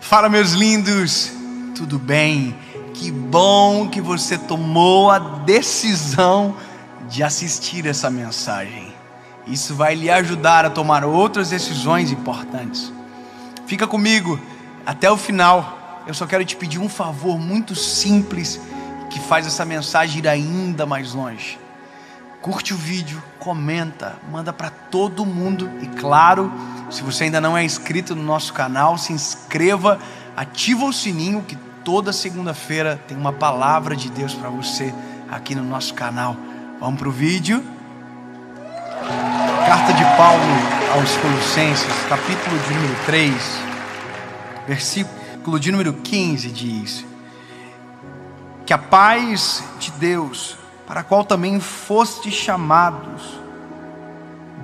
Fala, meus lindos, tudo bem? Que bom que você tomou a decisão de assistir essa mensagem. Isso vai lhe ajudar a tomar outras decisões importantes. Fica comigo até o final. Eu só quero te pedir um favor muito simples que faz essa mensagem ir ainda mais longe. Curte o vídeo, comenta, manda para todo mundo e, claro, se você ainda não é inscrito no nosso canal, se inscreva, ativa o sininho que toda segunda-feira tem uma palavra de Deus para você aqui no nosso canal. Vamos para o vídeo. Carta de Paulo aos Colossenses, capítulo de número 3, versículo de número 15 diz: que a paz de Deus, para a qual também fostes chamados,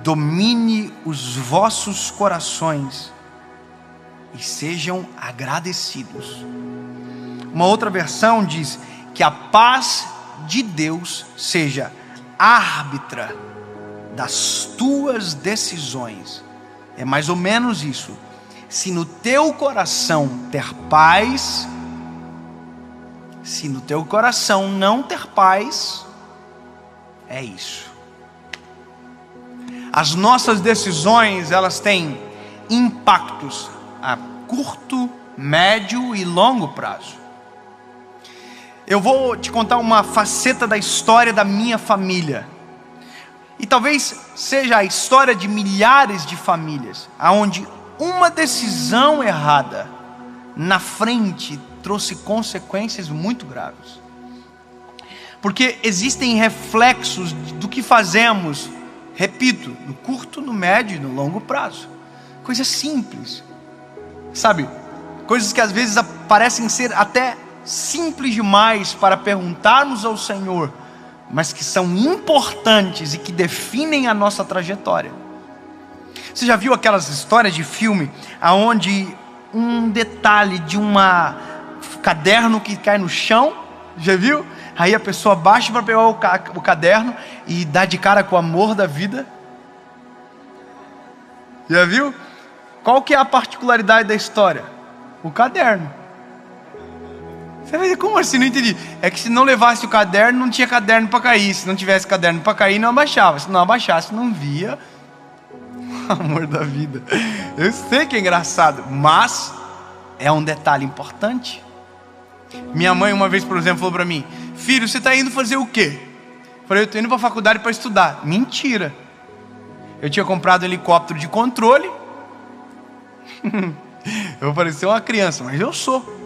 domine os vossos corações e sejam agradecidos. Uma outra versão diz que a paz de Deus seja árbitra das tuas decisões. É mais ou menos isso. Se no teu coração ter paz, se no teu coração não ter paz, é isso. As nossas decisões, elas têm impactos a curto, médio e longo prazo. Eu vou te contar uma faceta da história da minha família. E talvez seja a história de milhares de famílias, onde uma decisão errada na frente trouxe consequências muito graves. Porque existem reflexos do que fazemos, repito, no curto, no médio e no longo prazo. Coisas simples, sabe? Coisas que às vezes parecem ser até simples demais para perguntarmos ao Senhor, mas que são importantes e que definem a nossa trajetória. Você já viu aquelas histórias de filme onde um detalhe de um caderno que cai no chão, já viu? Aí a pessoa baixa para pegar o caderno e dá de cara com o amor da vida. Já viu? Qual que é a particularidade da história? O caderno. Você vai dizer, como assim? Não entendi. É que se não levasse o caderno, não tinha caderno para cair. Se não tivesse caderno para cair, não abaixava. Se não abaixasse, não via o amor da vida. Eu sei que é engraçado, mas é um detalhe importante. Minha mãe uma vez, por exemplo, falou para mim: filho, você está indo fazer o quê? Eu falei: eu estou indo para a faculdade para estudar. Mentira. Eu tinha comprado um helicóptero de controle. Eu vou parecer uma criança, mas eu sou.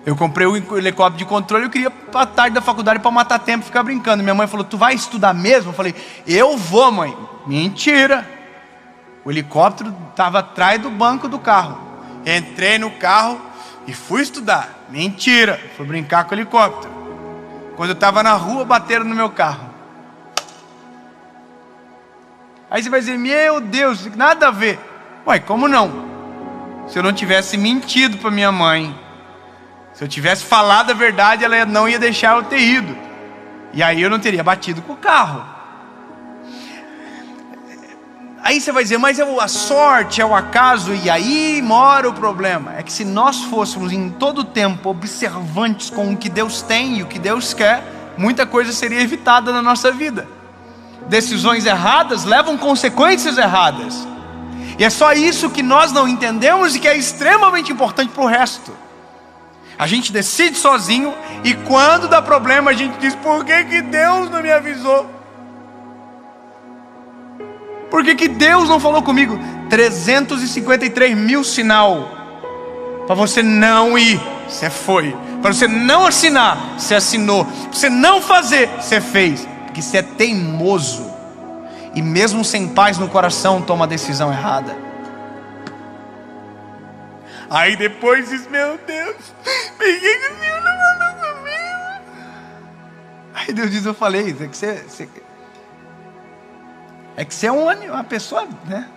Eu comprei o helicóptero de controle. Eu queria para a tarde da faculdade para matar tempo e ficar brincando. Minha mãe falou: tu vai estudar mesmo? Eu falei: eu vou, mãe. Mentira. O helicóptero estava atrás do banco do carro. Entrei no carro e fui estudar. Mentira. Fui brincar com o helicóptero. Quando eu estava na rua, bateram no meu carro. Aí você vai dizer: meu Deus, nada a ver. Ué, como não? Se eu não tivesse mentido para minha mãe, se eu tivesse falado a verdade, ela não ia deixar eu ter ido. E aí eu não teria batido com o carro. Aí você vai dizer: mas a sorte, é o acaso. E aí mora o problema. É que se nós fôssemos em todo tempo observantes com o que Deus tem e o que Deus quer, muita coisa seria evitada na nossa vida. Decisões erradas levam consequências erradas. E é só isso que nós não entendemos e que é extremamente importante para o resto. A gente decide sozinho e quando dá problema a gente diz: por que Deus não me avisou? Por que Deus não falou comigo? 353 mil sinal para você não ir, você foi. Para você não assinar, você assinou. Para você não fazer, você fez. Porque você é teimoso. E mesmo sem paz no coração, toma a decisão errada. Aí depois diz: meu Deus, por que Deus não falou comigo? Aí Deus diz: eu falei, é que você é uma pessoa, né?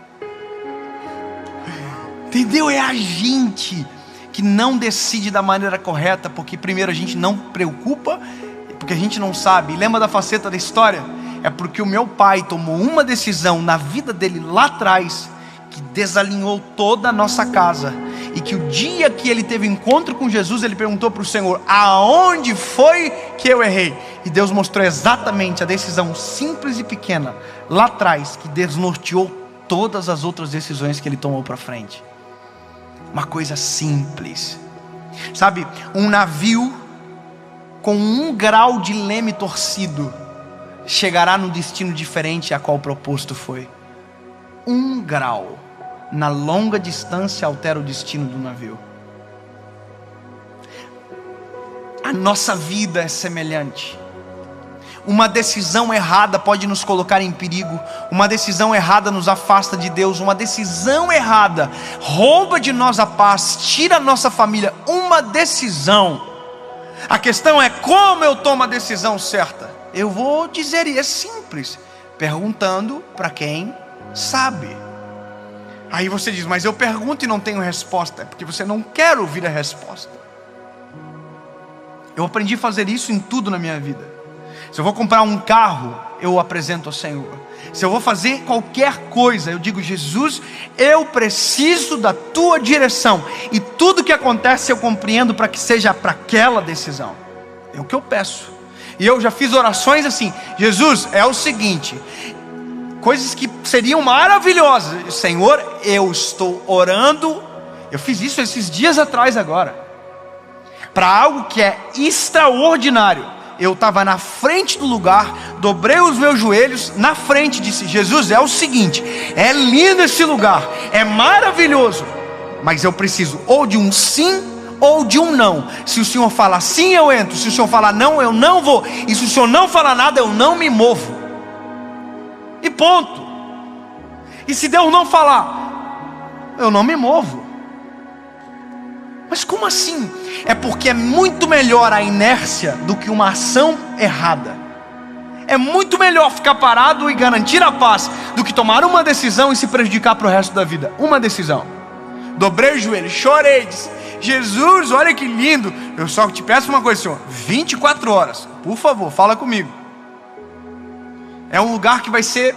Entendeu? É a gente que não decide da maneira correta, porque primeiro a gente não preocupa, porque a gente não sabe. E lembra da faceta da história? É porque o meu pai tomou uma decisão na vida dele lá atrás, que desalinhou toda a nossa casa. e que o dia que ele teve encontro com Jesus, ele perguntou para o Senhor: aonde foi que eu errei? E Deus mostrou exatamente a decisão simples e pequena lá atrás, que desnorteou todas as outras decisões que ele tomou para frente. Uma coisa simples, sabe? Um navio com 1 grau de leme torcido chegará no destino diferente a qual proposto foi. 1 grau na longa distância altera o destino do navio. A nossa vida é semelhante. Uma decisão errada pode nos colocar em perigo. Uma decisão errada nos afasta de Deus. Uma decisão errada rouba de nós a paz, tira a nossa família. Uma decisão. A questão é como eu tomo a decisão certa. Eu vou dizer, e é simples, perguntando para quem sabe. Aí você diz: mas eu pergunto e não tenho resposta. É porque você não quer ouvir a resposta. Eu aprendi a fazer isso em tudo na minha vida. Se eu vou comprar um carro, eu apresento ao Senhor. Se eu vou fazer qualquer coisa, eu digo: Jesus, eu preciso da tua direção. E tudo que acontece eu compreendo para que seja para aquela decisão. É o que eu peço. E eu já fiz orações assim: Jesus, é o seguinte, coisas que seriam maravilhosas. Senhor, eu estou orando. Eu fiz isso esses dias atrás agora, para algo que é extraordinário. Eu estava na frente do lugar, dobrei os meus joelhos na frente e disse: Jesus, é o seguinte, é lindo esse lugar, é maravilhoso, mas eu preciso ou de um sim ou de um não. Se o Senhor falar sim, eu entro. Se o Senhor falar não, eu não vou. E se o Senhor não falar nada, eu não me movo. E ponto. E se Deus não falar, eu não me movo. Mas como assim? É porque é muito melhor a inércia do que uma ação errada. É muito melhor ficar parado e garantir a paz do que tomar uma decisão e se prejudicar para o resto da vida. Uma decisão. Dobrei o joelho, chorei, disse: Jesus, olha que lindo. Eu só te peço uma coisa, Senhor: 24 horas, por favor, fala comigo. É um lugar que vai ser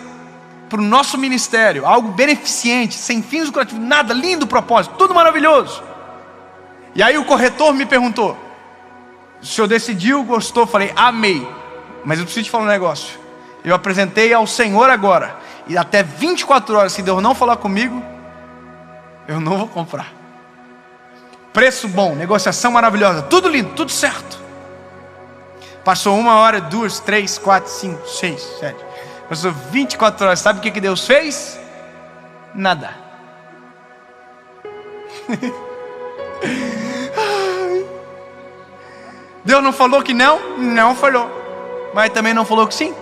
para o nosso ministério, algo beneficente, sem fins lucrativos, nada, lindo propósito, tudo maravilhoso. E aí o corretor me perguntou: o senhor decidiu, gostou? Falei: amei. Mas eu preciso te falar um negócio. Eu apresentei ao Senhor agora, e até 24 horas, se Deus não falar comigo, eu não vou comprar. Preço bom, negociação maravilhosa, tudo lindo, tudo certo. Passou 1 hora, 2, 3, 4, 5, 6, 7. Passou 24 horas. Sabe o que Deus fez? Nada. Deus não falou que não? Não falou. Mas também não falou que sim.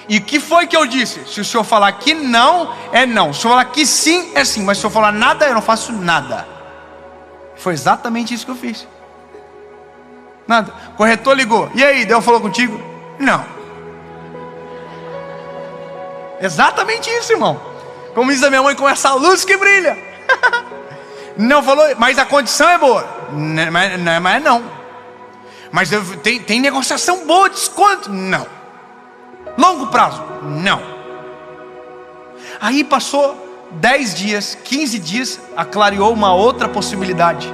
E o que foi que eu disse? Se o senhor falar que não, é não. Se o senhor falar que sim, é sim. Mas se o senhor falar nada, eu não faço nada. Foi exatamente isso que eu fiz. Nada. O corretor ligou: e aí, Deus falou contigo? Não. Exatamente isso, irmão. Como diz a minha mãe, com essa luz que brilha. Não falou, mas a condição é boa. Mas não. Mas tem negociação boa, desconto? Não. Longo prazo? Não. Aí passou 10 dias, 15 dias, clareou uma outra possibilidade.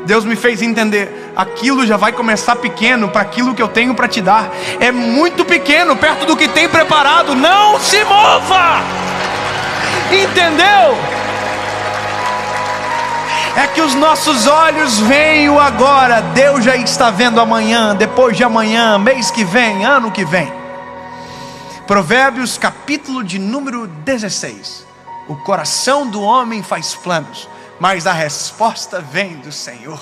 Deus me fez entender: aquilo já vai começar pequeno para aquilo que eu tenho para te dar. É muito pequeno perto do que tem preparado. Não se mova. Entendeu? É que os nossos olhos veem o agora. Deus já está vendo amanhã, depois de amanhã, mês que vem, ano que vem. Provérbios capítulo de número 16. O coração do homem faz planos, mas a resposta vem do Senhor.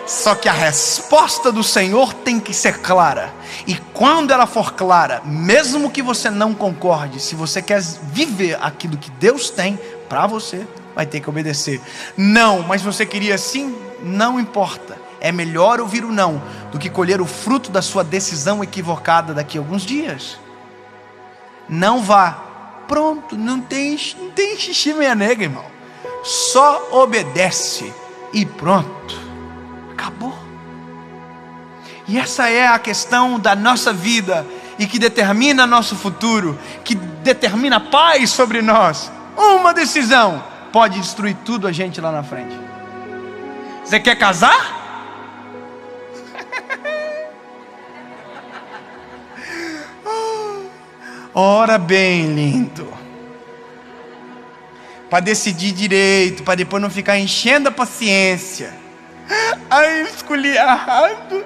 Só que a resposta do Senhor tem que ser clara. E quando ela for clara, mesmo que você não concorde, se você quer viver aquilo que Deus tem para você, vai ter que obedecer. Não, mas você queria sim? Não importa. É melhor ouvir o não do que colher o fruto da sua decisão equivocada daqui a alguns dias. Não vá. Pronto, não tem xixi meia nega, irmão. Só obedece e pronto. Acabou. E essa é a questão da nossa vida e que determina nosso futuro, que determina paz sobre nós. Uma decisão, pode destruir tudo a gente lá na frente. Você quer casar? Ora bem, lindo, para decidir direito, para depois não ficar enchendo a paciência. Ai, escolhi errado.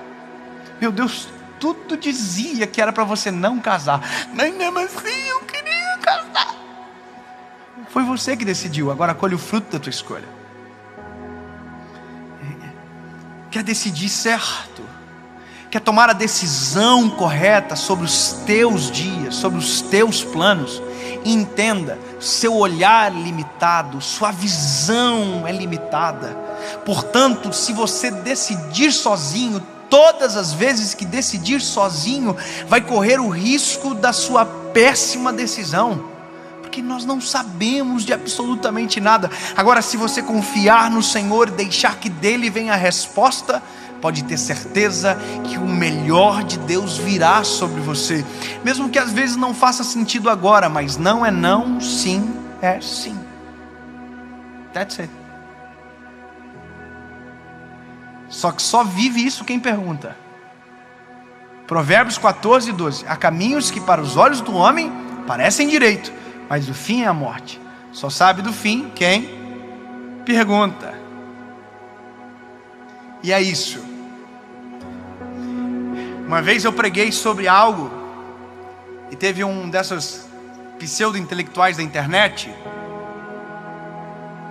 Meu Deus, tudo dizia que era para você não casar, mas mesmo assim eu queria casar. Foi você que decidiu, agora colhe o fruto da tua escolha. Quer decidir certo, quer tomar a decisão correta sobre os teus dias, sobre os teus planos. Entenda, seu olhar é limitado, sua visão é limitada. Portanto, se você decidir sozinho, todas as vezes que decidir sozinho, vai correr o risco da sua péssima decisão, porque nós não sabemos de absolutamente nada. Agora, se você confiar no Senhor e deixar que dele venha a resposta, pode ter certeza que o melhor de Deus virá sobre você, mesmo que às vezes não faça sentido agora, mas não é não, sim é sim. That's it. Só que só vive isso quem pergunta. Provérbios 14:12. Há caminhos que para os olhos do homem parecem direito, mas o fim é a morte. Só sabe do fim quem pergunta. E é isso. Uma vez eu preguei sobre algo e teve um dessas pseudo-intelectuais da internet,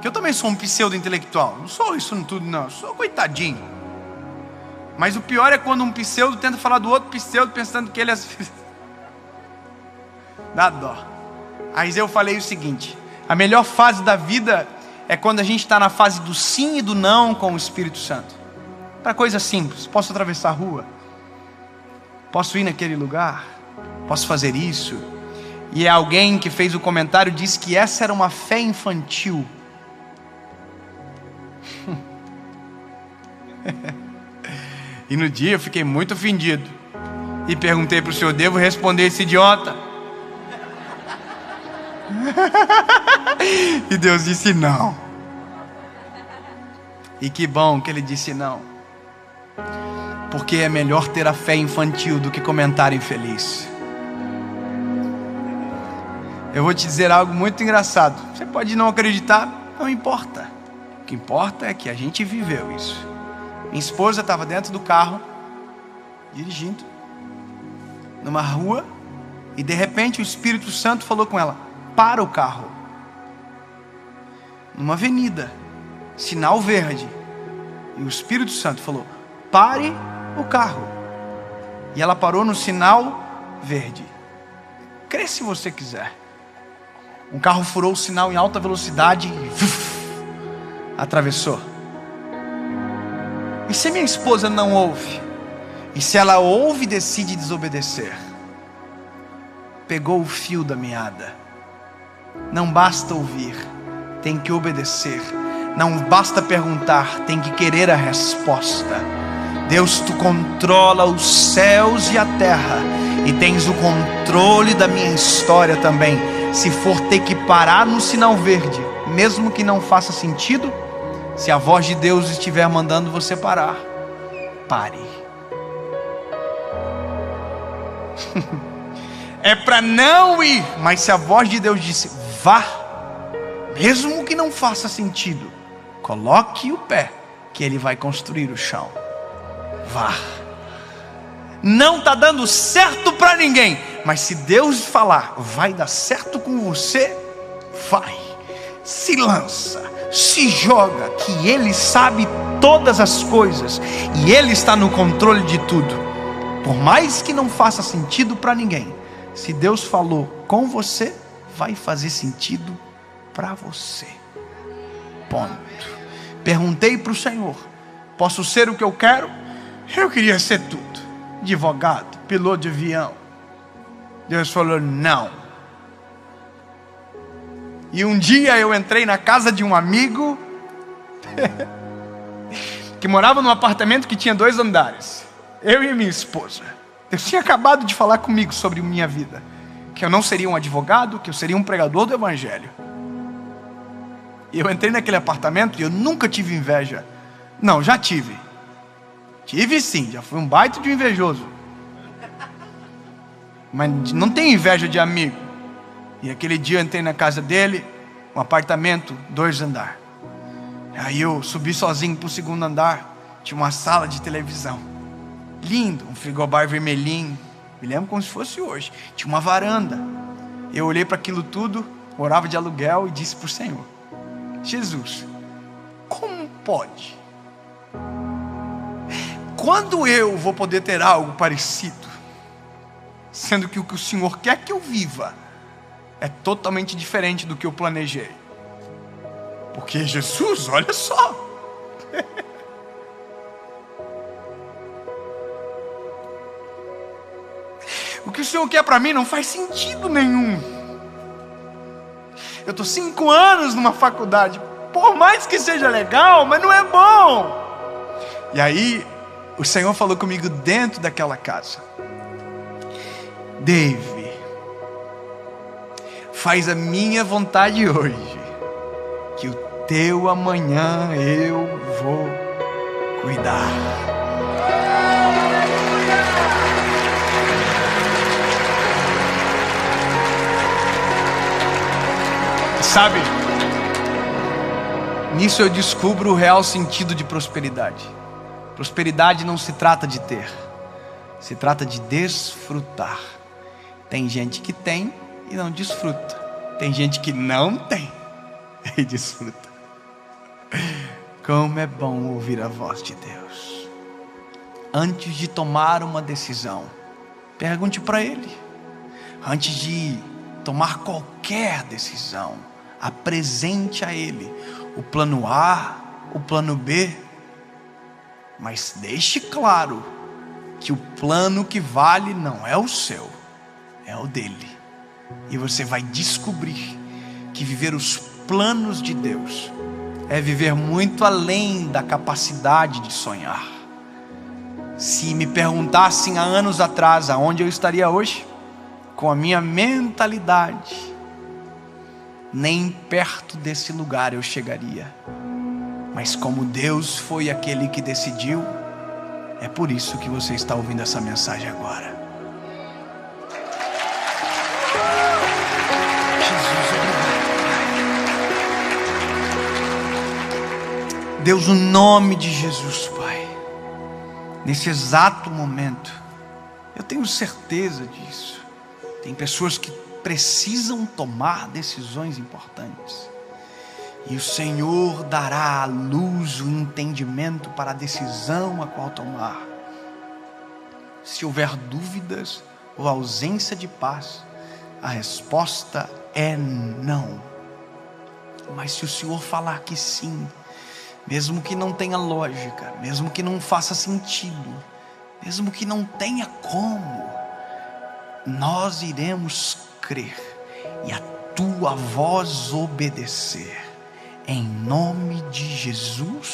que eu também sou um pseudo-intelectual, não sou isso tudo não, sou coitadinho. Mas o pior é quando um pseudo tenta falar do outro pseudo pensando que ele é... Dá dó. Mas eu falei o seguinte: a melhor fase da vida é quando a gente está na fase do sim e do não com o Espírito Santo. Para coisas simples, posso atravessar a rua, posso ir naquele lugar, posso fazer isso. E alguém que fez o comentário disse que essa era uma fé infantil. E no dia eu fiquei muito ofendido e perguntei para o Senhor: devo responder esse idiota? E Deus disse não. E que bom que Ele disse não, porque é melhor ter a fé infantil do que comentário infeliz. Eu vou te dizer algo muito engraçado. Você pode não acreditar, não importa. O que importa é que a gente viveu isso. Minha esposa estava dentro do carro, dirigindo, numa rua, e de repente o Espírito Santo falou com ela: para o carro. Numa avenida, sinal verde. E o Espírito Santo falou: pare o carro. E ela parou no sinal verde. Crê se você quiser. Um carro furou o sinal em alta velocidade e atravessou. E se minha esposa não ouve? E se ela ouve e decide desobedecer? Pegou o fio da meada. Não basta ouvir, tem que obedecer. Não basta perguntar, tem que querer a resposta. Deus, tu controla os céus e a terra, e tens o controle da minha história também. Se for ter que parar no sinal verde, mesmo que não faça sentido, se a voz de Deus estiver mandando você parar, pare. É para não ir, mas se a voz de Deus disse vá, mesmo que não faça sentido, coloque o pé, que Ele vai construir o chão. Vá. Não está dando certo para ninguém, mas se Deus falar vai dar certo com você, vai. Se lança, se joga, que Ele sabe todas as coisas e Ele está no controle de tudo. Por mais que não faça sentido para ninguém, se Deus falou com você, vai fazer sentido para você. Ponto. Perguntei para o Senhor: posso ser o que eu quero? Eu queria ser tudo: advogado, piloto de avião. Deus falou não. E um dia eu entrei na casa de um amigo que morava num apartamento que tinha 2 andares. Eu e minha esposa. Deus tinha acabado de falar comigo sobre minha vida, que eu não seria um advogado, que eu seria um pregador do evangelho. E eu entrei naquele apartamento e eu nunca tive inveja. Não, já tive. Tive sim, já fui um baita de invejoso. Mas não tenho inveja de amigo. E aquele dia eu entrei na casa dele, um apartamento, 2 andares. Aí eu subi sozinho para o 2º andar. Tinha uma sala de televisão. Lindo, um frigobar vermelhinho. Me lembro como se fosse hoje. Tinha uma varanda. Eu olhei para aquilo tudo, morava de aluguel e disse para o Senhor: Jesus, como pode? Quando eu vou poder ter algo parecido? Sendo que o que o Senhor quer que eu viva é totalmente diferente do que eu planejei. Porque Jesus, olha só. O que o Senhor quer para mim não faz sentido nenhum. Eu estou 5 anos numa faculdade. Por mais que seja legal, mas não é bom. E aí, o Senhor falou comigo dentro daquela casa: Dave, faz a minha vontade hoje, que o teu amanhã eu vou cuidar. Sabe, nisso eu descubro o real sentido de prosperidade. Prosperidade não se trata de ter, se trata de desfrutar. Tem gente que tem e não desfruta. Tem gente que não tem e desfruta. Como é bom ouvir a voz de Deus. Antes de tomar uma decisão, pergunte para Ele. Antes de tomar qualquer decisão, apresente a Ele o plano A, o plano B, mas deixe claro que o plano que vale não é o seu, é o dele. E você vai descobrir que viver os planos de Deus é viver muito além da capacidade de sonhar. Se me perguntassem há anos atrás aonde eu estaria hoje, com a minha mentalidade, nem perto desse lugar eu chegaria. Mas como Deus foi aquele que decidiu, é por isso que você está ouvindo essa mensagem agora. Deus, no nome de Jesus, Pai, nesse exato momento, eu tenho certeza disso. Tem pessoas que precisam tomar decisões importantes. E o Senhor dará a luz, o entendimento para a decisão a qual tomar. Se houver dúvidas ou ausência de paz, a resposta é não. Mas se o Senhor falar que sim, mesmo que não tenha lógica, mesmo que não faça sentido, mesmo que não tenha como, nós iremos crer e a tua voz obedecer. Em nome de Jesus.